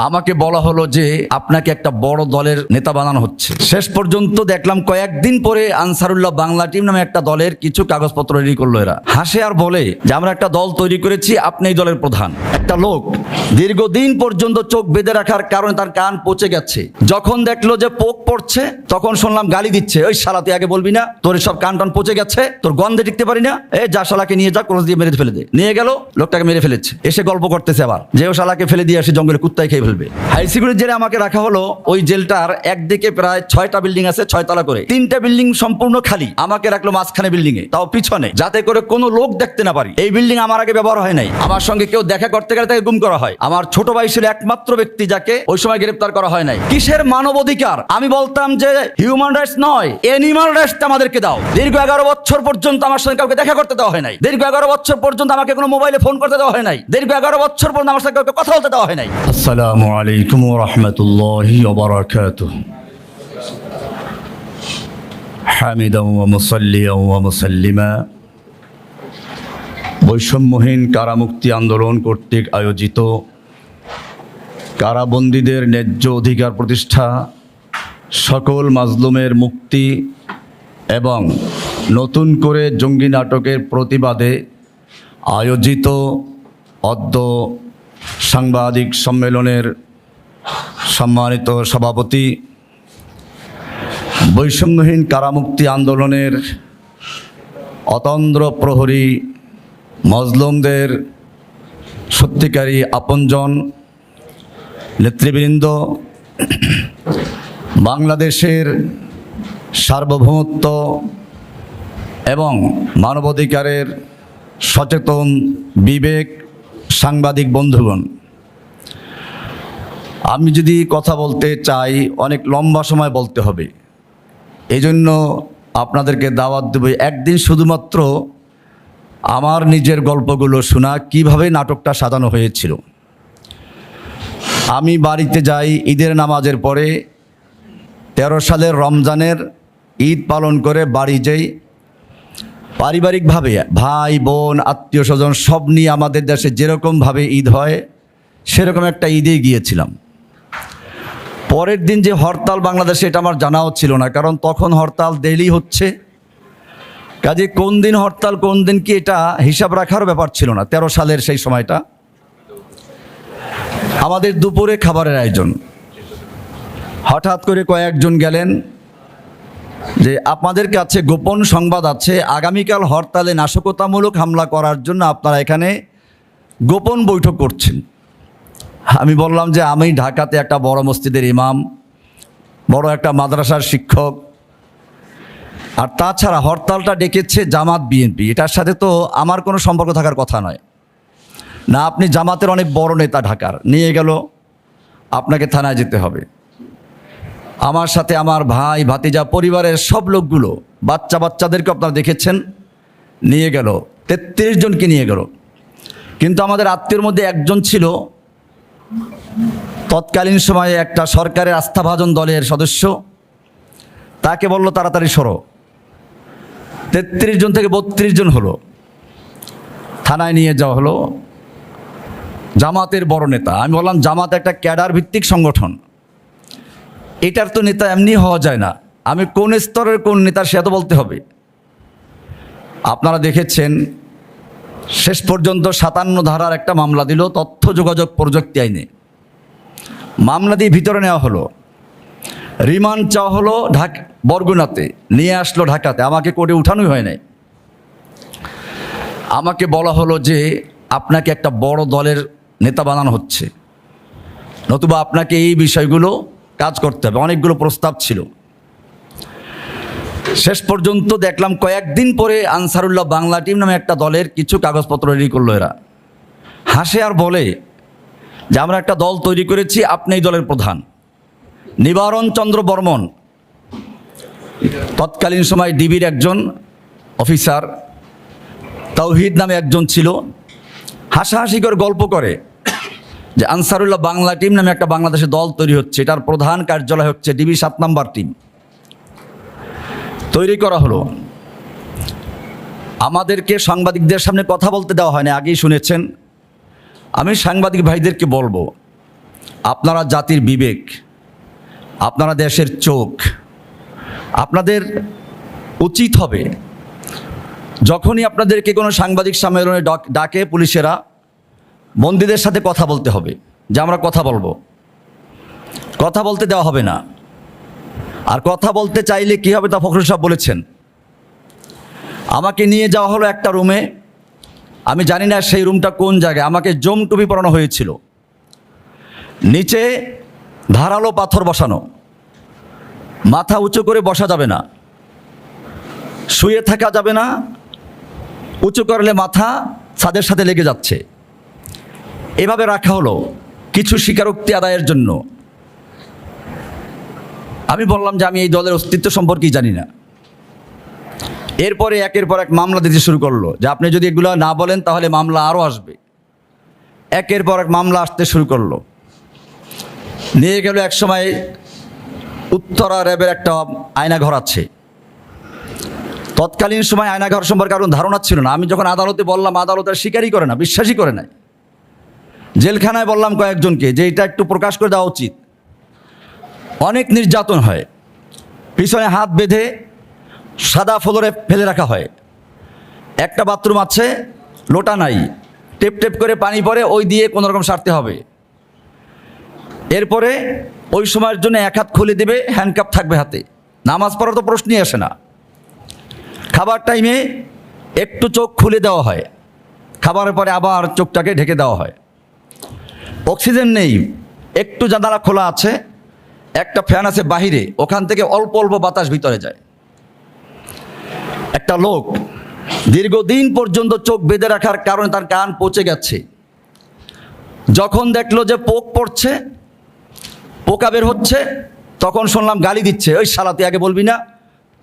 আমাকে বলা হলো যে আপনাকে একটা বড় দলের নেতা বানানো হচ্ছে। শেষ পর্যন্ত দেখলাম কয়েকদিন পরে আনসারুল্লাহ বাংলা টিম নামে একটা দলের কিছু কাগজপত্র রেডি করলো এরা। হাসে আর বলে যে আমরা একটা দল তৈরি করেছি, আপনি এই দলের প্রধান। একটা লোক দীর্ঘদিন পর্যন্ত চোখ বেঁধে রাখার কারণে তার কান পচে গেছে। যখন দেখলো যে পোক পড়ছে তখন শুনলাম গালি দিচ্ছে, ওই শালা তুই আগে বলবি না, তোর সব কান টান পচে গেছে, তোর গন্ধে টিকতে পারি না, এই যা শালাকে নিয়ে যা, ক্রস দিয়ে মেরে ফেলে দে। নিয়ে গেল, লোকটাকে মেরে ফেলেছে। এসে গল্প করতেছে আবার যে ও শালাকে ফেলে দিয়ে আসে জঙ্গলে কুত্তায় খেয়ে ফেলবে। হাই সিকিউরিটি জেলে আমাকে রাখা হলো। ওই জেলটার একদিকে প্রায় 6টা বিল্ডিং আছে, 6 তলা করে। 3টা বিল্ডিং সম্পূর্ণ খালি, আমাকে রাখলো মাঝখানে বিল্ডিং এ, তাও পিছনে, যাতে করে কোনো লোক দেখতে না পারি। এই বিল্ডিং আমার আগে ব্যবহার হয় নাই। আমার সঙ্গে কেউ দেখা করতে গেলে তাকে গুম করা হয়। আমার ছোট ভাই ছিল একমাত্র ব্যক্তি যাকে ওই সময় গ্রেফতার করা হয় নাই। কিসের মানবাধিকার? আমি বলতাম যে হিউম্যান রাইটস নয়, এনিম্যাল রাইটস আমাদেরকে দাও। দীর্ঘ 11 বছর পর্যন্ত আমার সঙ্গে কাউকে দেখা করতে দেওয়া হয় নাই। দীর্ঘ 11 বছর পর্যন্ত আমাকে কোনো মোবাইলে ফোন করতে দেওয়া হয় নাই। দীর্ঘ 11 বছর পর্যন্ত আমার সঙ্গে কাউকে কথা বলতে দেওয়া হয় নাই। আসসালামু আলাইকুম ওয়া রাহমাতুল্লাহি ওয়া বারাকাতুহু। হামিদান ওয়া মুসাল্লিয়ান ওয়া মুসাল্লিমা। বৈষম্যহীন কারামুক্তি আন্দোলন কর্তৃক আয়োজিত কারাবন্দীদের ন্যায্য অধিকার প্রতিষ্ঠা, সকল মাজলুমের মুক্তি এবং নতুন করে জঙ্গি নাটকের প্রতিবাদে আয়োজিত অদ্য সাংবাদিক সম্মেলনের সম্মানিত সভাপতি, বৈষম্যহীন কারামুক্তি আন্দোলনের অতন্দ্র প্রহরী, মজলুমদের সত্যিকারী আপনজন নেতৃবৃন্দ, বাংলাদেশের সার্বভৌমত্ব এবং মানবাধিকারের সচেতন বিবেক সাংবাদিক বন্ধুগণ, আমি যদি কথা বলতে চাই অনেক লম্বা সময় বলতে হবে। এই জন্য আপনাদেরকে দাওয়াত দেব একদিন শুধুমাত্র আমার নিজের গল্পগুলো শোনা, কিভাবে নাটকটা সাজানো হয়েছিল। আমি বাড়িতে যাই ঈদের নামাজের পরে, 13 সালের রমজানের ঈদ পালন করে বাড়ি যাই। পারিবারিকভাবে ভাই বোন আত্মীয় স্বজন সব নিয়ে আমাদের দেশে যেরকমভাবে ঈদ হয় সেরকম একটা ঈদে গিয়েছিলাম। পরের দিন যে হরতাল বাংলাদেশে, এটা আমার জানাও ছিল না, কারণ তখন হরতাল ডেইলি হচ্ছে। কাজে কোন দিন হরতাল কোন দিন কি এটা হিসাব রাখার ব্যাপার ছিল না। 13 সালের সেই সময়টা আমাদের দুপুরে খাবারের আয়োজন। হঠাৎ করে কয়েকজন গেলেন যে আপনাদের কাছে গোপন সংবাদ আছে, আগামীকাল হরতালে নাশকতামূলক হামলা করার জন্য আপনারা এখানে গোপন বৈঠক করছেন। আমি বললাম যে আমি ঢাকাতে একটা বড় মসজিদের ইমাম, বড় একটা মাদ্রাসার শিক্ষক, আর তাছাড়া হরতালটা ডেকেছে জামাত বিএনপি, এটার সাথে তো আমার কোনো সম্পর্ক থাকার কথা নয়। না, আপনি জামাতের অনেক বড় নেতা, ঢাকার, নিয়ে গেল আপনাকে থানায় যেতে হবে। আমার সাথে আমার ভাই ভাতিজা পরিবারের সব লোকগুলো, বাচ্চাদেরকে আপনারা দেখেছেন, নিয়ে গেল 33 জনকে নিয়ে গেল। কিন্তু আমাদের আত্মীয়র মধ্যে একজন ছিল তৎকালীন সময়ে একটা সরকারের আস্থাভাজন দলের সদস্য, তাকে বলল তাড়াতাড়ি সরো। 33 জন থেকে 32 জন হলো, থানায় নিয়ে যাওয়া হলো। জামাতের বড় নেতা। আমি বললাম জামাত একটা ক্যাডার ভিত্তিক সংগঠন, এটার তো নেতা এমনি হওয়া যায় না। আমি কোন স্তরের কোন নেতা সে তো বলতে হবে। আপনারা দেখেছেন শেষ পর্যন্ত 57 ধারার একটা মামলা দিল তথ্য যোগাযোগ প্রযুক্তি আইনে। মামলা দিয়ে ভিতরে নেওয়া হলো, রিমান্ড চাওয়া হলো বরগুনাতে, নিয়ে আসলো ঢাকাতে, আমাকে কোর্টে উঠানোই হয় নাই। আমাকে বলা হলো যে আপনাকে একটা বড় দলের নেতা বানানো হচ্ছে, নতুবা আপনাকে এই বিষয়গুলো কাজ করতে হবে। অনেকগুলো প্রস্তাব ছিল। শেষ পর্যন্ত দেখলাম কয়েকদিন পরে আনসারুল্লাহ বাংলা টিম নামে একটা দলের কিছু কাগজপত্র রেডি করলো এরা। হাসে আর বলে যে আমরা একটা দল তৈরি করেছি, আপনি এই দলের প্রধান। নিবারণ চন্দ্র বর্মন তৎকালীন সময় ডিবির একজন অফিসার, তাওহিদ নামে একজন ছিল, হাসাহাসি করে গল্প করে যে আনসারুল্লাহ বাংলা টিম নামে একটা বাংলাদেশে দল তৈরি হচ্ছে, এটার প্রধান কার্যালয় হচ্ছে ডিবি 7 নম্বর টিম। তৈরি করা হলো। আমাদেরকে সাংবাদিকদের সামনে কথা বলতে দেওয়া হয় না, আগেই শুনেছেন। আমি সাংবাদিক ভাইদেরকে বলবো আপনারা জাতির বিবেক, আপনারা দেশের চোখ, আপনাদের উচিত হবে যখনই আপনাদেরকে কোনো সাংবাদিক সম্মেলনে ডাকে পুলিশেরা, বন্দীদের সাথে কথা বলতে হবে যে আমরা কথা বলবো। কথা বলতে দেওয়া হবে না। আর কথা বলতে চাইলে কী হবে তা ফখরুল সাহেব বলেছেন। আমাকে নিয়ে যাওয়া হলো একটা রুমে, আমি জানি না সেই রুমটা কোন জায়গায়। আমাকে জম টুপি পরানো হয়েছিল, নিচে ধারালো পাথর বসানো, মাথা উঁচু করে বসা যাবে না, শুয়ে থাকা যাবে না, উঁচু করলে মাথা ছাদের সাথে লেগে যাচ্ছে। এভাবে রাখা হলো কিছু স্বীকারোক্তি আদায়ের জন্য। আমি বললাম যে আমি এই দলের অস্তিত্ব সম্পর্কেই জানি না। এরপরে একের পর এক মামলা দিতে শুরু করলো যে আপনি যদি এগুলো না বলেন তাহলে মামলা আরও আসবে। একের পর এক মামলা আসতে শুরু করলো। নিয়ে গেল এক সময় উত্তরা র্যাবের একটা আয়নাঘর আছে। তৎকালীন সময় আয়নাঘর সম্পর্কে কারণ ধারণা ছিল না। আমি যখন আদালতে বললাম, আদালতের স্বীকারই করে না, বিশ্বাসই করে নাই। জেলখানায় বললাম কয়েকজনকে যে এটা একটু প্রকাশ করে দেওয়া উচিত। অনেক নির্যাতন হয়, পিছনে হাত বেঁধে সাদা ফ্লোরে ফেলে রাখা হয়। একটা বাথরুম আছে, লোটা নাই, টেপ টেপ করে পানি পড়ে, ওই দিয়ে কোনোরকম সারতে হবে। এরপরে ওই সময়ের জন্য এক হাত খুলে দেবে, হ্যান্ডকাপ থাকবে হাতে। নামাজ পড়ার তো প্রশ্নই আসে না। খাবার টাইমে একটু চোখ খুলে দেওয়া হয়, খাবারের পরে আবার চোখটাকে ঢেকে দেওয়া হয়। অক্সিজেন নেই, একটু জানালা খোলা আছে, একটা ফ্যান আছে বাহিরে, ওখান থেকে অল্প অল্প বাতাস ভিতরে যায়। একটা লোক দীর্ঘদিন পর্যন্ত চোখ বেঁধে রাখার কারণে তার কান পচে গেছে। যখন দেখলো যে পোক পড়ছে, পোকা বের হচ্ছে, তখন শুনলাম গালি দিচ্ছে, ওই শালা তুই আগে বলবি না,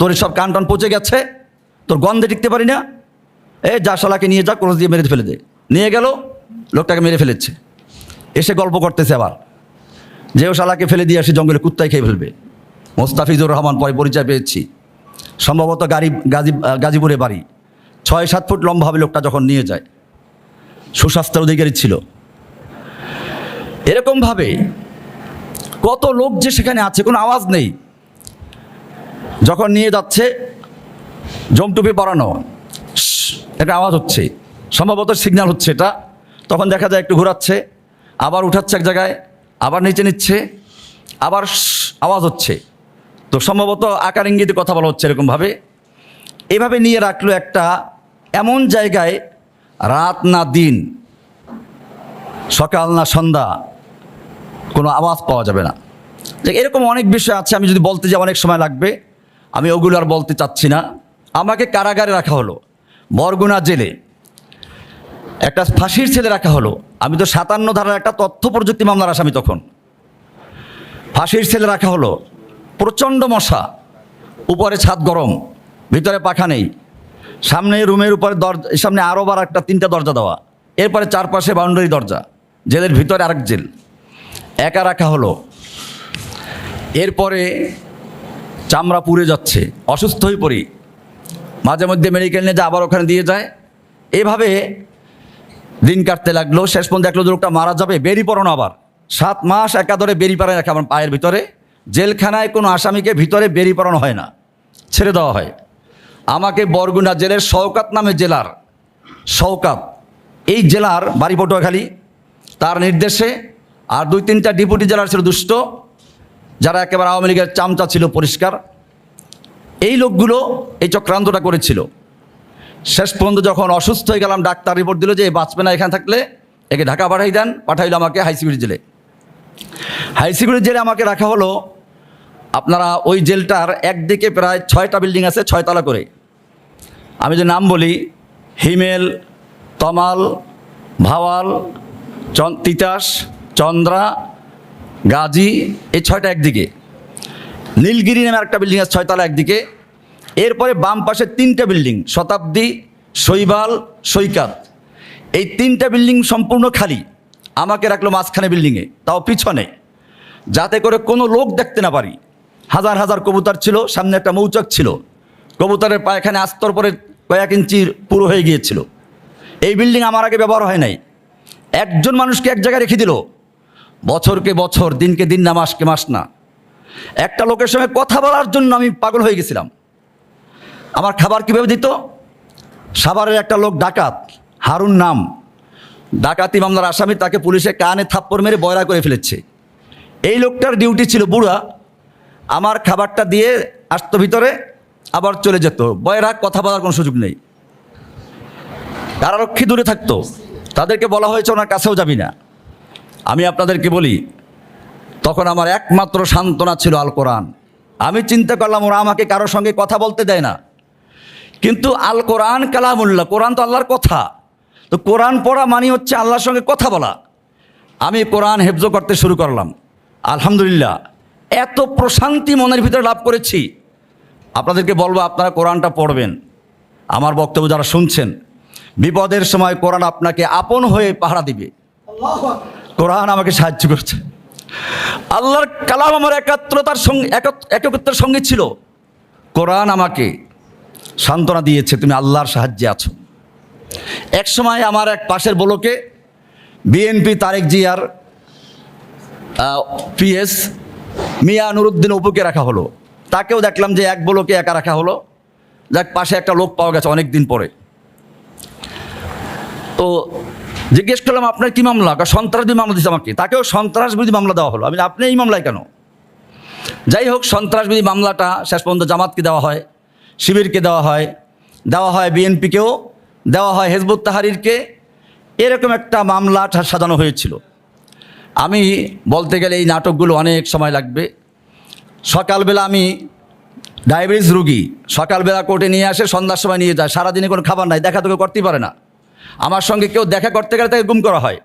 তোর সব কান টান পচে গেছে, তোর গন্ধে টিকতে পারি না, এই যা শালাকে নিয়ে যা, ক্রোশ দিয়ে মেরে ফেলে দে। নিয়ে গেল, লোকটাকে মেরে ফেলেছে। এসে গল্প করতেছে আবার যে ও শালাকে ফেলে দিয়ে আসি জঙ্গলে, কুত্তায় খেয়ে ফেলবে। মোস্তাফিজুর রহমান পরে পরিচয় পেয়েছি, সম্ভবত গাজীপুরে বাড়ি, 6-7 ফুট লম্বা হবে লোকটা। যখন নিয়ে যায়, সুস্বাস্থ্যের অধিকারী ছিল। এরকমভাবে কত লোক যে সেখানে আছে, কোনো আওয়াজ নেই। যখন নিয়ে যাচ্ছে, জমটুপি পরানো, একটা আওয়াজ হচ্ছে, সম্ভবত সিগন্যাল হচ্ছে এটা। তখন দেখা যায় একটু ঘোরাচ্ছে, আবার উঠাচ্ছে এক জায়গায়, আবার নিচে নিচ্ছে, আবার আওয়াজ হচ্ছে। তো সম্ভবত আকার ইঙ্গিতে কথা বলা হচ্ছে এরকমভাবে। এভাবে নিয়ে রাখলো একটা এমন জায়গায়, রাত না দিন, সকাল না সন্ধ্যা, কোনো আওয়াজ পাওয়া যাবে না। যে এরকম অনেক বিষয় আছে, আমি যদি বলতে যাই অনেক সময় লাগবে, আমি ওগুলো আর বলতে চাচ্ছি না। আমাকে কারাগারে রাখা হলো, বরগুনা জেলে একটা ফাঁসির ছেলে রাখা হলো। আমি তো 57 ধারার একটা তথ্য প্রযুক্তি মামলার আসামি। তখন ফাঁসির ছেলে রাখা হলো, প্রচণ্ড মশা, উপরে ছাদ গরম, ভিতরে পাখা নেই, সামনে রুমের উপরে সামনে আরও বার একটা 3টা দরজা দেওয়া, এরপরে চারপাশে বাউন্ডারি দরজা, জেলের ভিতরে আরেক জেল। একা রাখা হলো। এরপরে চামড়া পুড়ে যাচ্ছে, অসুস্থ হয়ে পড়ি, মাঝে মধ্যে মেডিকেল নিয়ে যা, আবার ওখানে দিয়ে যায়। এভাবে দিন কাটতে লাগলো। শেষ পর্যন্ত দেখলো লোকটা মারা যাবে, বেরি পড়ানো আবার 7 মাস একাধারে বেরি পড়ানো রাখে আমার পায়ের ভিতরে। জেলখানায় কোনো আসামিকে ভিতরে বেরি পড়ানো হয় না, ছেড়ে দেওয়া হয়। আমাকে বরগুনা জেলের শওকাত নামে জেলার, শওকাত এই জেলার বাড়ি পটুয়াখালী, তার নির্দেশে আর 2-3টা ডেপুটি জেলার ছিল দুষ্ট, যারা একেবারে আওয়ামী লীগের চামচা ছিল পরিষ্কার। এই লোকগুলো এই চক্রান্তটা করেছিল। শেষ পর্যন্ত যখন অসুস্থ হয়ে গেলাম, ডাক্তার রিপোর্ট দিল যে বাঁচবে না এখানে থাকলে, একে ঢাকা পাঠাই দেন। পাঠাইল আমাকে হাই সিকিউরিটি জেলে। হাই সিকিউরিটি জেলে আমাকে রাখা হলো। আপনারা ওই জেলটার একদিকে প্রায় 6টা বিল্ডিং আছে, 6 তলা করে। আমি যে নাম বলি, হিমেল, তমাল, ভাওয়াল, তিতাস, চন্দ্রা, গাজী, এই 6টা একদিকে। নীলগিরি নামে একটা বিল্ডিং আছে 6 তলা একদিকে। এরপরে বাম পাশে 3টা বিল্ডিং, শতাব্দী, শৈবাল, সৈকাত, এই 3টা বিল্ডিং সম্পূর্ণ খালি। আমাকে রাখলো মাঝখানে বিল্ডিংয়ে, তাও পিছনে, যাতে করে কোনো লোক দেখতে না পারি। হাজার হাজার কবুতর ছিল, সামনে একটা মৌচাক ছিল, কবুতরের পায়খানে আস্তর পরে কয়েক ইঞ্চি পুরো হয়ে গিয়েছিল। এই বিল্ডিং আমার আগে ব্যবহার হয় নাই। একজন মানুষকে এক জায়গায় রেখে দিল, বছরকে বছর, দিনকে দিন না, মাসকে মাস না। একটা লোকের সঙ্গে কথা বলার জন্য আমি পাগল হয়ে গেছিলাম। আমার খাবার কীভাবে দিত? সাভারের একটা লোক ডাকাত, হারুন নাম, ডাকাতি মামলার আসামি, তাকে পুলিশে কানে থাপ্পড় মেরে বয়রা করে ফেলেছে। এই লোকটার ডিউটি ছিল বুড়া, আমার খাবারটা দিয়ে আসতো ভিতরে, আবার চলে যেত। বয়রা, কথা বলার কোনো সুযোগ নেই। কারারক্ষী দূরে থাকতো, তাদেরকে বলা হয়েছে ওনার কাছেও যাবি না। আমি আপনাদেরকে বলি, তখন আমার একমাত্র সান্ত্বনা ছিল আল কোরআন। আমি চিন্তা করলাম ওরা আমাকে কারোর সঙ্গে কথা বলতে দেয় না, কিন্তু আল কোরআন কালামুল্লাহ, কোরআন তো আল্লাহর কথা, তো কোরআন পড়া মানে হচ্ছে আল্লাহর সঙ্গে কথা বলা। আমি কোরআন হেফজ করতে শুরু করলাম। আলহামদুলিল্লাহ, এত প্রশান্তি মনের ভিতরে লাভ করেছি। আপনাদেরকে বলবো, আপনারা কোরআনটা পড়বেন। আমার বক্তব্য যারা শুনছেন, বিপদের সময় কোরআন আপনাকে আপন হয়ে পাহারা দিবে। কোরআন আমাকে সাহায্য করছে। আল্লাহর কালাম আমার একাত্মতার সঙ্গে, একত্রের সঙ্গে ছিল। কোরআন আমাকে সান্ত্বনা দিয়েছে, তুমি আল্লাহর সাহায্যে আছো। এক সময় আমার এক পাশের ব্লকে বিএনপি তারেক জিয়ার পিএস মিয়া নুরুদ্দিন অপুকে রাখা হলো। তাকেও দেখলাম যে এক ব্লকে একা রাখা হলো। যাক, পাশে একটা লোক পাওয়া গেছে অনেক দিন পরে। তো জিজ্ঞেস করলাম, আপনার কী মামলা? সন্ত্রাসবিরোধী মামলা দিচ্ছে আমাকে। তাকেও সন্ত্রাসবিরোধী মামলা দেওয়া হলো। আমি, আপনি এই মামলায় কেন? যাই হোক, সন্ত্রাসবিরোধী মামলাটা শেষ পর্যন্ত জামাতকে দেওয়া হয়, শিবিরকে দেওয়া হয় বিএনপিকেও দেওয়া হয়, হেজবুত তাহরিরকে। এরকম একটা মামলা সাজানো হয়েছিল। আমি বলতে গেলে এই নাটকগুলো অনেক সময় লাগবে। সকালবেলা আমি ডায়াবেটিস রুগী, সকালবেলা কোর্টে নিয়ে আসে, সন্ধ্যার সময় নিয়ে যায়। সারাদিনে কোনো খাবার নাই, দেখা তোকে করতেই পারে না। আমার সঙ্গে কেউ দেখা করতে গেলে তাকে গুম করা হয়।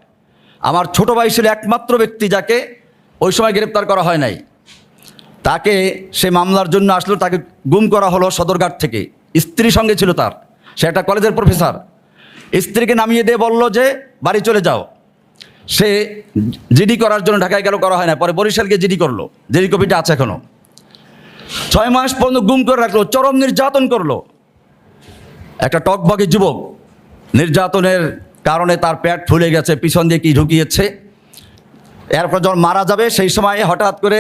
আমার ছোটো ভাই ছিল একমাত্র ব্যক্তি যাকে ওই সময় গ্রেপ্তার করা হয় নাই। তাকে সে মামলার জন্য আসলো, তাকে গুম করা হলো সদরঘাট থেকে। স্ত্রী সঙ্গে ছিল তার, সে একটা কলেজের প্রফেসর। স্ত্রীকে নামিয়ে দিয়ে বলল যে বাড়ি চলে যাও। সে জিডি করার জন্য ঢাকায় গেল, করা হয় না। পরে বরিশালকে জিডি করলো, জিডি কপিটা আছে এখনও। 6 মাস পর্যন্ত গুম করে রাখলো, চরম নির্যাতন করলো। একটা টকবগে যুবক, নির্যাতনের কারণে তার পেট ফুলে গেছে, পিছন দিয়ে কি ঢুকিয়েছে। এরপর যখন মারা যাবে সেই সময় হঠাৎ করে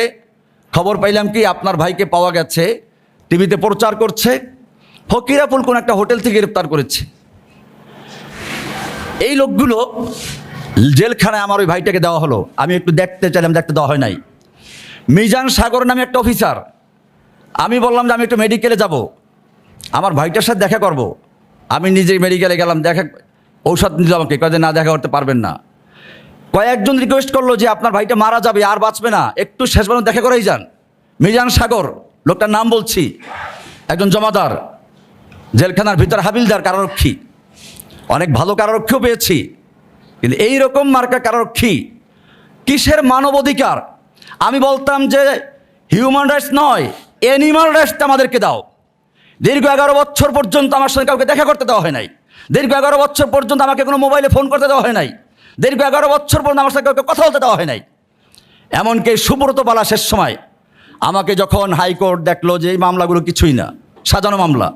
খবর পাইলাম কি, আপনার ভাইকে পাওয়া গেছে, টিভিতে প্রচার করছে, ফকিরাপুল কোন একটা হোটেল থেকে গ্রেপ্তার করেছে। এই লোকগুলো জেলখানায় আমার ওই ভাইটাকে দেওয়া হলো। আমি একটু দেখতে চাইলাম, দেখতে দেওয়া হয় নাই। মিজান সাগর নামে একটা অফিসার, আমি বললাম যে আমি একটু মেডিকেলে যাব, আমার ভাইটার সাথে দেখা করব। আমি নিজেই মেডিকেলে গেলাম, দেখা ঔষধ নিল আমাকে, কাজে না দেখা করতে পারবেন না। কয়েকজন রিকোয়েস্ট করলো যে আপনার ভাইটা মারা যাবে, আর বাঁচবে না, একটু শেষ পর্যন্ত দেখা করেই যান। মিজান সাগর, লোকটার নাম বলছি, একজন জমাদার, জেলখানার ভিতর হাবিলদার, কারারক্ষী। অনেক ভালো কারারক্ষীও পেয়েছি, কিন্তু এইরকম মার্কা কারারক্ষী কিসের মানব অধিকার? আমি বলতাম যে হিউম্যান রাইটস নয়, অ্যানিমাল রাইটসটা আমাদেরকে দাও। দীর্ঘ 11 বছর পর্যন্ত আমার সঙ্গে কাউকে দেখা করতে দেওয়া হয় নাই। দীর্ঘ 11 বছর পর্যন্ত আমাকে কোনো মোবাইলে ফোন করতে দেওয়া হয় নাই। দীর্ঘ 11 বছর পর্যন্ত আমার সঙ্গে কাউকে কথা বলতে দেওয়া হয় নাই। এমনকি সুব্রত বালা শেষ সময় আমাকে যখন হাইকোর্ট দেখলো যে এই মামলাগুলো কিছুই না, সাজানো মামলা।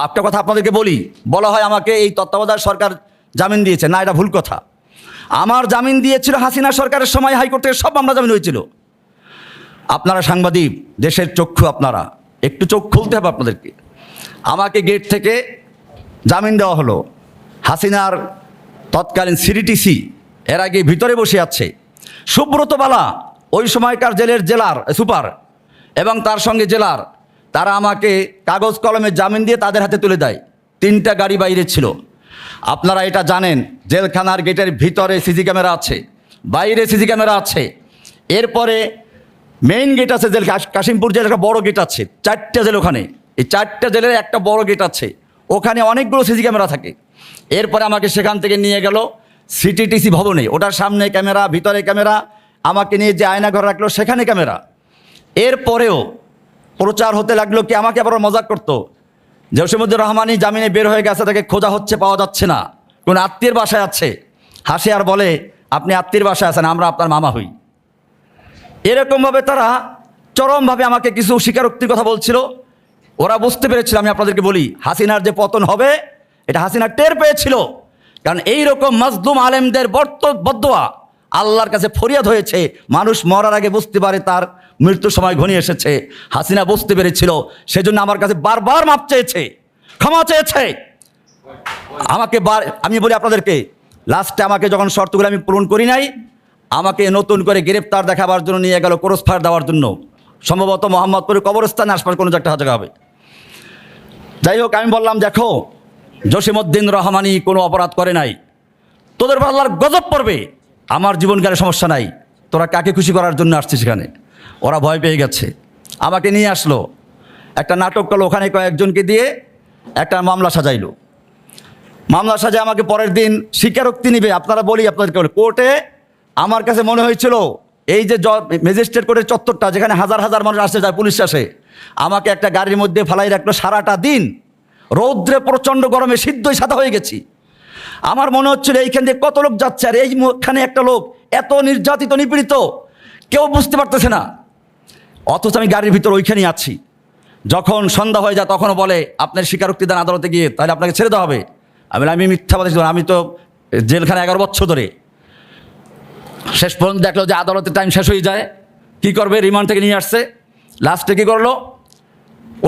একটা কথা আপনাদেরকে বলি, বলা হয় আমাকে এই তত্ত্বাবধায়ক সরকার জামিন দিয়েছে, না, এটা ভুল কথা। আমার জামিন দিয়েছিল হাসিনা সরকারের সময়, হাইকোর্ট থেকে সব মামলা জামিন হয়েছিল। আপনারা সাংবাদিক, দেশের চক্ষু, আপনারা একটু চোখ খুলতে হবে আপনাদেরকে। আমাকে গেট থেকে জামিন দেওয়া হলো। হাসিনার তৎকালীন সিডিটিসি এর আগে ভিতরে বসে আছে সুব্রত বালা, ওই সময়কার জেলের জেলার সুপার এবং তার সঙ্গে জেলার, তারা আমাকে কাগজ কলমে জামিন দিয়ে তাদের হাতে তুলে দেয়। 3টা গাড়ি বাইরে ছিল। আপনারা এটা জানেন, জেলখানার গেটের ভিতরে সিসি ক্যামেরা আছে, বাইরে সিসি ক্যামেরা আছে। এরপরে মেইন গেট আছে, জেল কাশিমপুর জেলের একটা বড় গেট আছে, 4টা জেল ওখানে। এই 4টা জেলের একটা বড় গেট আছে, ওখানে অনেকগুলো সিসি ক্যামেরা থাকে। এরপরে আমাকে সেখান থেকে নিয়ে গেল সিটিটিসি ভবনে, ওটার সামনে ক্যামেরা, ভিতরে ক্যামেরা। আমাকে নিয়ে যে আয়না ঘর রাখলো সেখানে ক্যামেরা। এরপরেও প্রচার হতে লাগলো কি, আমাকে আবার মজাক করতো, জসিমুদ্দিন রহমানি জামিনে বের হয়ে গেছে, তাকে খোঁজা হচ্ছে, পাওয়া যাচ্ছে না, কোন আত্মীয়ের বাসায় আছে। হাসে আর বলে, আপনি আত্মীয়ের বাসায় আছেন, আমরা আপনার মামা হই। এরকমভাবে তারা চরমভাবে আমাকে কিছু স্বীকারোক্তির কথা বলছিল। ওরা বুঝতে পেরেছিল, আমি আপনাদেরকে বলি, হাসিনার যে পতন হবে এটা হাসিনা টের পেয়েছিল। কারণ এইরকম মাজলুম আলেমদের বদদোয়া আল্লাহর কাছে ফরিয়াদ হয়েছে। মানুষ মরার আগে বুঝতে পারে তার মৃত্যুর সময় ঘনিয়ে এসেছে। হাসিনা বুঝতে পেরেছিল, সেজন্য আমার কাছে বারবার মাপ চেয়েছে, ক্ষমা চেয়েছে আমাকে। আমি বলি আপনাদেরকে, লাস্টে আমাকে যখন শর্তগুলো আমি পূরণ করি নাই, আমাকে নতুন করে গ্রেপ্তার দেখাবার জন্য নিয়ে গেল ক্রস ফায়ার দেওয়ার জন্য, সম্ভবত মোহাম্মদপুরের কবরস্থানে আশপাশ কোনো একটা জায়গা হবে। যাই হোক, আমি বললাম, দেখো জসিমউদ্দিন রহমানি কোনো অপরাধ করে নাই, তোদের উপর আল্লাহর গজব পড়বে, আমার জীবনকালে সমস্যা নাই, তোরা কাকে খুশি করার জন্য আসছিস সেখানে। ওরা ভয় পেয়ে গেছে, আমাকে নিয়ে আসলো, একটা নাটক করলো, ওখানে কয়েকজনকে দিয়ে একটা মামলা সাজাইলো। মামলা সাজায় আমাকে পরের দিন স্বীকারোক্তি নিবে। আপনারা বলি আপনাদেরকে, কোর্টে আমার কাছে মনে হয়েছিল এই যে ম্যাজিস্ট্রেট কোর্টের চত্বরটা, যেখানে হাজার হাজার মানুষ আসে যায়, পুলিশ আসে, আমাকে একটা গাড়ির মধ্যে ফেলাই রাখলো সারাটা দিন, রৌদ্রে প্রচণ্ড গরমে সিদ্ধই সাদা হয়ে গেছি। আমার মনে হচ্ছিল এইখান দিয়ে কত লোক যাচ্ছে, আর এইখানে একটা লোক এত নির্যাতিত নিপীড়িত, কেউ বুঝতে পারতেছে না, অথচ আমি গাড়ির ভিতর ওইখানেই আছি। যখন সন্ধ্যা হয়ে যায় তখনও বলে, আপনার স্বীকারোক্তি দেন আদালতে গিয়ে, তাহলে আপনাকে ছেড়ে দেওয়া হবে। আমি মিথ্যাবাদী, আমি তো জেলখানে 11 বছর ধরে। শেষ পর্যন্ত দেখলো যে আদালতের টাইম শেষ হয়ে যায়, কি করবে, রিমান্ড থেকে নিয়ে আসছে। লাস্টে কী করলো,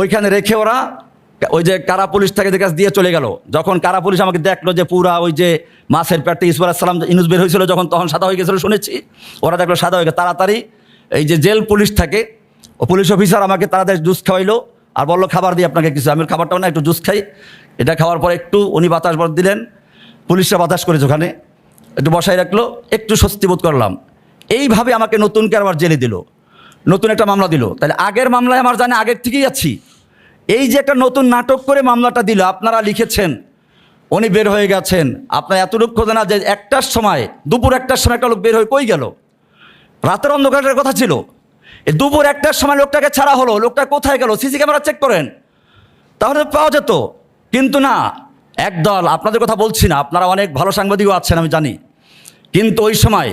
ওইখানে রেখে ওরা ওই যে কারা পুলিশ থেকে কাছ দিয়ে চলে গেল। যখন কারা পুলিশ আমাকে দেখলো যে পুরা ওই যে মাছের পেটে ইসুফ আলাইহিস সালাম ইনুস বের হয়েছিল, যখন তখন সাদা হয়ে গেছিলো শুনেছি, ওরা দেখলো সাদা হয়ে গেছে, তাড়াতাড়ি এই যে জেল পুলিশ থাকে, ও পুলিশ অফিসার আমাকে তাড়াতাড়ি জুস খাওয়াইলো, আর বললো খাবার দিই আপনাকে কিছু। আমি খাবারটাও না, একটু জুস খাই। এটা খাওয়ার পর একটু উনি বাতাস দিলেন, পুলিশরা বাতাস করেছে, ওখানে একটু বসাই রাখলো, একটু স্বস্তি বোধ করলাম। এইভাবে আমাকে নতুন করে আবার জেলে দিল, নতুন একটা মামলা দিল। তাহলে আগের মামলায় আমার জানে আগের থেকেই আছি, এই যে একটা নতুন নাটক করে মামলাটা দিল, আপনারা লিখেছেন উনি বের হয়ে গেছেন। আপনার এতটুকু খোঁজে না যে একটার সময়, দুপুর 1টার সময় একটা লোক বের হয়ে কই গেল? রাতের অন্ধকারের কথা ছিল, দুপুর 1টার সময় লোকটাকে ছাড়া হলো, লোকটা কোথায় গেল? সিসি ক্যামেরা চেক করেন, তাহলে পাওয়া যেত। কিন্তু না, একদল, আপনাদের কথা বলছি না, আপনারা অনেক ভালো সাংবাদিকও আছেন আমি জানি, কিন্তু ওই সময়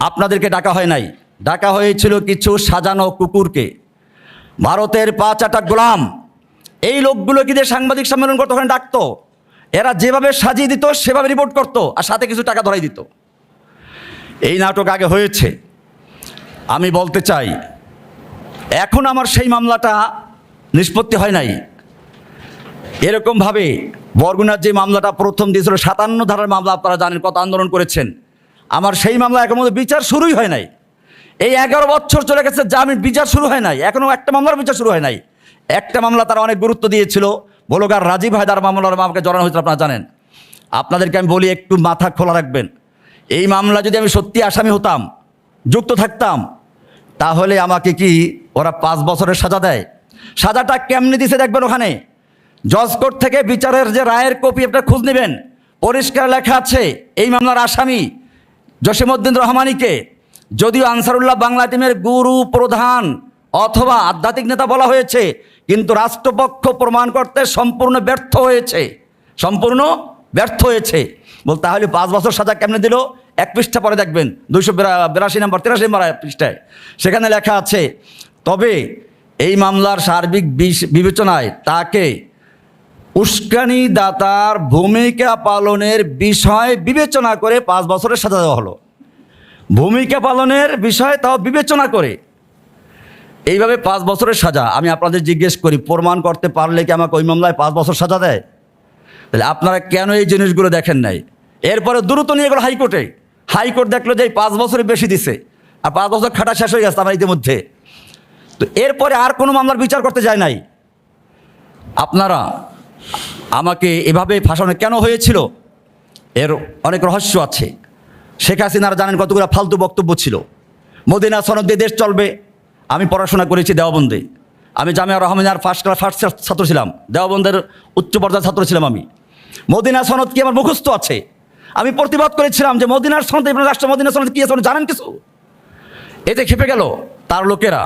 আপনাদেরকে ডাকা হয় নাই, ডাকা হয়েছিল কিছু সাজানো কুকুরকে, ভারতের 5 গোলাম। এই লোকগুলো কি দিয়ে সাংবাদিক সম্মেলন করতো, ওখানে ডাকতো, এরা যেভাবে সাজিয়ে দিত সেভাবে রিপোর্ট করতো, আর সাথে কিছু টাকা ধরাই দিত। এই নাটক আগে হয়েছে। আমি বলতে চাই, এখন আমার সেই মামলাটা নিষ্পত্তি হয় নাই। এরকমভাবে বরগুনার যে মামলাটা প্রথম দিয়েছিল, 57 ধারার মামলা, আপনারা জানেন কত আন্দোলন করেছেন, আমার সেই মামলা এখন মধ্যে বিচার শুরুই হয় নাই। এই 11 বছর চলে গেছে, জামিন বিচার শুরু হয় নাই, এখনও একটা মামলার বিচার শুরু হয় নাই। একটা মামলা তারা অনেক গুরুত্ব দিয়েছিল, বলগার রাজীব হায়দার মামলার আমাকে জড়ানো হয়েছিল, আপনারা জানেন। আপনাদেরকে আমি বলি, একটু মাথা খোলা রাখবেন। এই মামলা যদি আমি সত্যি আসামি হতাম, যুক্ত থাকতাম, তাহলে আমাকে কি ওরা 5 বছরের সাজা দেয়? সাজাটা কেমনি দিছে দেখবেন, ওখানে জজ কোর্ট থেকে বিচারের যে রায়ের কপি একটা খোঁজ নেবেন, পরিষ্কার লেখা আছে এই মামলার আসামি জসিমউদ্দিন রহমানিকে যদিও আনসারুল্লাহ বাংলা টিমের গুরু প্রধান অথবা আধ্যাত্মিক নেতা বলা হয়েছে, কিন্তু রাষ্ট্রপক্ষ প্রমাণ করতে সম্পূর্ণ ব্যর্থ হয়েছে, সম্পূর্ণ ব্যর্থ হয়েছে। বল তাহলে 5 বছর সাজা কেমনে দিল? 1 পৃষ্ঠা পরে দেখবেন, 282 নম্বর 83 নম্বর পৃষ্ঠায় সেখানে লেখা আছে, তবে এই মামলার সার্বিক বিবেচনায় তাকে উস্কানিদাতার ভূমিকা পালনের বিষয় বিবেচনা করে 5 বছরের সাজা দেওয়া হলো। ভূমিকা পালনের বিষয় তাও বিবেচনা করে এইভাবে 5 বছরের সাজা। আমি আপনাদের জিজ্ঞেস করি, প্রমাণ করতে পারলে কি আমাকে ওই মামলায় 5 বছর সাজা দেয়? তাহলে আপনারা কেন এই জিনিসগুলো দেখেন নাই? এরপরে দ্রুত নিয়ে গেল হাইকোর্টে, হাইকোর্ট দেখলো যে 5 বছরের বেশি দিছে, আর 5 বছর খাটা শেষ হয়ে গেছে আমার ইতিমধ্যে। তো এরপরে আর কোনো মামলার বিচার করতে যায় নাই। আপনারা আমাকে এভাবে ফাঁসানো কেন হয়েছিল, এর অনেক রহস্য আছে। শেখ হাসিনার জানেন কতগুলো ফালতু বক্তব্য ছিল, মদিনা সনদ দিয়ে দেশ চলবে। আমি পড়াশোনা করেছি দেওবন্দে, আমি জামিয়া রহমানিয়ার ফার্স্ট ছাত্র ছিলাম, দেওবন্দের উচ্চ পর্যায়ের ছাত্র ছিলাম আমি। মদিনা সনদ কি আমার মুখস্থ আছে, আমি প্রতিবাদ করেছিলাম যে মদিনার সনদ, রাষ্ট্র মদিনা সনদ কি আছে জানেন কিছু? এতে খেপে গেল তার লোকেরা।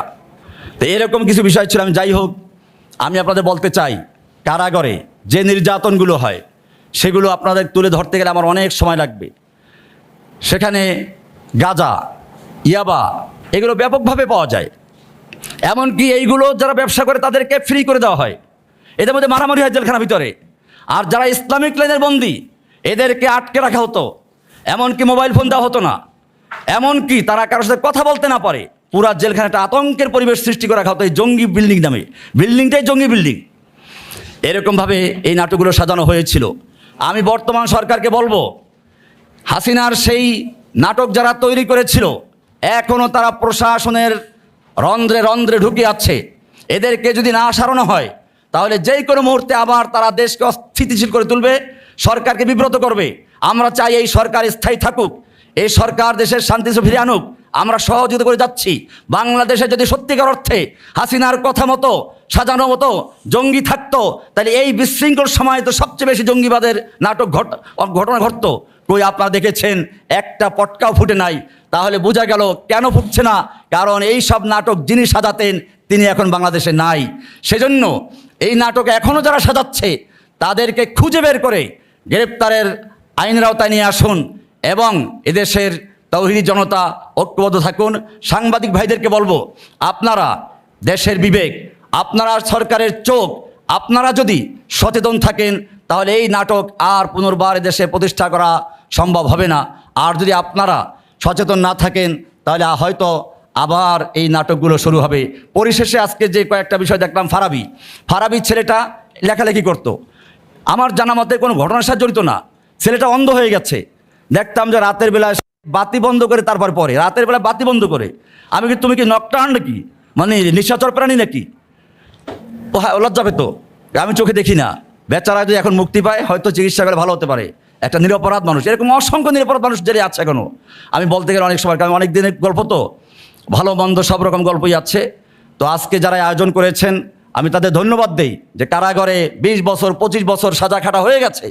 তো এরকম কিছু বিষয় ছিল। আমি যাই হোক, আমি আপনাদের বলতে চাই, কারাগারে যে নির্যাতনগুলো হয় সেগুলো আপনাদের তুলে ধরতে গেলে আমার অনেক সময় লাগবে। সেখানে গাঁজা, ইয়াবা এগুলো ব্যাপকভাবে পাওয়া যায়, এমনকি এইগুলো যারা ব্যবসা করে তাদেরকে ফ্রি করে দেওয়া হয়, এদের মধ্যে মারামারি হয় জেলখানার ভিতরে। আর যারা ইসলামিক লাইনের বন্দী এদেরকে আটকে রাখা হতো, এমনকি মোবাইল ফোন দেওয়া হতো না। এমনকি তারা কারোর সাথে কথা বলতে না পারে। পুরা জেলখানে একটা আতঙ্কের পরিবেশ সৃষ্টি করা হতো এই জঙ্গি বিল্ডিং নামে, বিল্ডিংটাই জঙ্গি বিল্ডিং। এরকমভাবে এই নাটকগুলো সাজানো হয়েছিল। আমি বর্তমান সরকারকে বলবো, হাসিনার সেই নাটক যারা তৈরি করেছিল এখনও তারা প্রশাসনের রন্ধ্রে রন্ধ্রে ঢুকে আছে। এদেরকে যদি না সারানো হয় তাহলে যে কোনো মুহূর্তে আবার তারা দেশকে অস্থিতিশীল করে তুলবে, সরকারকে বিব্রত করবে। আমরা চাই এই সরকার স্থায়ী থাকুক, এই সরকার দেশের শান্তি ফিরিয়ে আনুক। আমরা সহযোগিতা করে যাচ্ছি। বাংলাদেশে যদি সত্যিকার অর্থে হাসিনার কথা মতো সাজানো মতো জঙ্গি থাকতো তাহলে এই বিশৃঙ্খল সময় তো সবচেয়ে বেশি জঙ্গিবাদের নাটক ঘটনা ঘটতো। কই আপনারা দেখেছেন? একটা পটকাও ফুটে নাই। তাহলে বোঝা গেল কেন ফুটছে না, কারণ এই সব নাটক যিনি সাজাতেন তিনি এখন বাংলাদেশে নাই। সেজন্য এই নাটক এখনও যারা সাজাচ্ছে তাদেরকে খুঁজে বের করে গ্রেপ্তারের আইনের আওতায় নিয়ে আসুন এবং এদেশের তৌহিদি জনতা ঐক্যবদ্ধ থাকুন। সাংবাদিক ভাইদেরকে বলবো, আপনারা দেশের বিবেক, আপনারা সরকারের চোখ, আপনারা যদি সচেতন থাকেন তাহলে এই নাটক আর পুনর্বার দেশে প্রতিষ্ঠা করা সম্ভব হবে না। আর যদি আপনারা সচেতন না থাকেন তাহলে হয়তো আবার এই নাটকগুলো শুরু হবে। পরিশেষে আজকে যে কয়েকটা বিষয় দেখলাম, ফারাবি ছেলেটা লেখালেখি করতো, আমার জানা মতে কোনো ঘটনার সাথে জড়িত না। ছেলেটা অন্ধ হয়ে গেছে। দেখতাম যে রাতের বেলায় বাতি বন্ধ করে তারপর পরে রাতের বেলা বাতি বন্ধ করে। আমি কি, তুমি কি নকটার্ন নাকি, মানে নিশাচর প্রাণী নাকি? ও হ্যাঁ, লজ্জা পেত। আমি চোখে দেখি না। বেচারা যদি এখন মুক্তি পায় হয়তো চিকিৎসা করে ভালো হতে পারে। একটা নিরপরাধ মানুষ, এরকম অসংখ্য নিরপরাধ মানুষ জেলে আছে এখনও। আমি বলতে গেলে অনেক সময়, কারণ অনেক দিনের গল্প তো, ভালো মন্দ সব রকম গল্পই আছে। তো আজকে যারা আয়োজন করেছেন আমি তাদের ধন্যবাদ দেই যে কারাগারে 20 বছর 25 বছর সাজা খাটা হয়ে গেছে,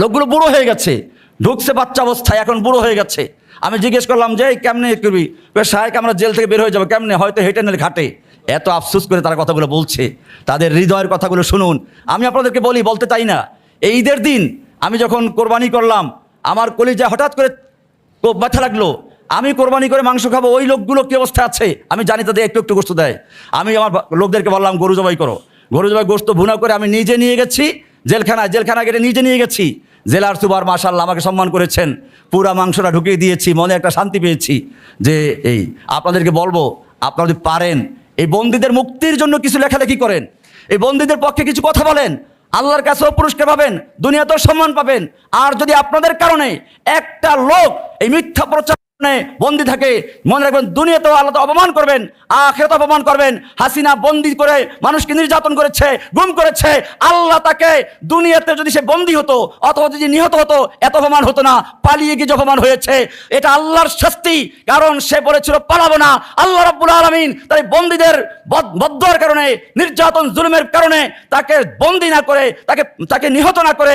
লোকগুলো বুড়ো হয়ে গেছে, ঢুকছে বাচ্চা অবস্থায়, এখন বুড়ো হয়ে গেছে। আমি জিজ্ঞেস করলাম যে এই কেমনে করবি? সাহেব আমরা জেল থেকে বের হয়ে যাবো কেমনে? হয়তো হেঁটে নেলে ঘাটে। এত আফসোস করে তারা কথাগুলো বলছে, তাদের হৃদয়ের কথাগুলো শুনুন। আমি আপনাদেরকে বলতে চাই না, এই ঈদের দিন আমি যখন কোরবানি করলাম আমার কলিজা হঠাৎ করে ব্যথা লাগলো। আমি কোরবানি করে মাংস খাবো, ওই লোকগুলো কী অবস্থা আছে আমি জানি, তাদের একটু একটু গোস্ত দেয়। আমি আমার লোকদেরকে বললাম গরু জবাই করো। গরু জবাই গোস্ত ভুনা করে আমি নিজে নিয়ে গেছি জেলখানা গেটে নিজে নিয়ে গেছি। জেলার সুপার মাশাআল্লাহ আমাকে সম্মান করেছেন, পুরা মাংসটা ঢুকিয়ে দিয়েছি, মনে একটা শান্তি পেয়েছি। যে এই আপনাদেরকে বলবো, আপনারা যদি পারেন এই বন্দীদের মুক্তির জন্য কিছু লেখালেখি করেন, এই বন্দীদের পক্ষে কিছু কথা বলেন, আল্লাহর কাছেও পুরস্কার পাবেন, দুনিয়াতেও সম্মান পাবেন। আর যদি আপনাদের কারণে একটা লোক এই মিথ্যা প্রচার বন্দী থাকে, মনে রাখবেন দুনিয়াতেও আল্লাহ অপমান করবেন, আখিরাতে অপমান করবেন। হাসিনা বন্দী করে মানুষকে নির্যাতন করেছে, গুম করেছে। আল্লাহ তাকে দুনিয়াতে যদি সে বন্দী হতো অথবা যদি নিহত হতো এত অপমান হতো না, পালিয়ে গিয়ে যে অপমান হয়েছে এটা আল্লাহর শাস্তি, কারণ সে বলেছিল পালাবো না। আল্লাহ রাব্বুল আলামিন তাই বন্দীদের বদ্দুয়ার কারণে, নির্যাতন জুলুমের কারণে তাকে বন্দী না করে, তাকে নিহত না করে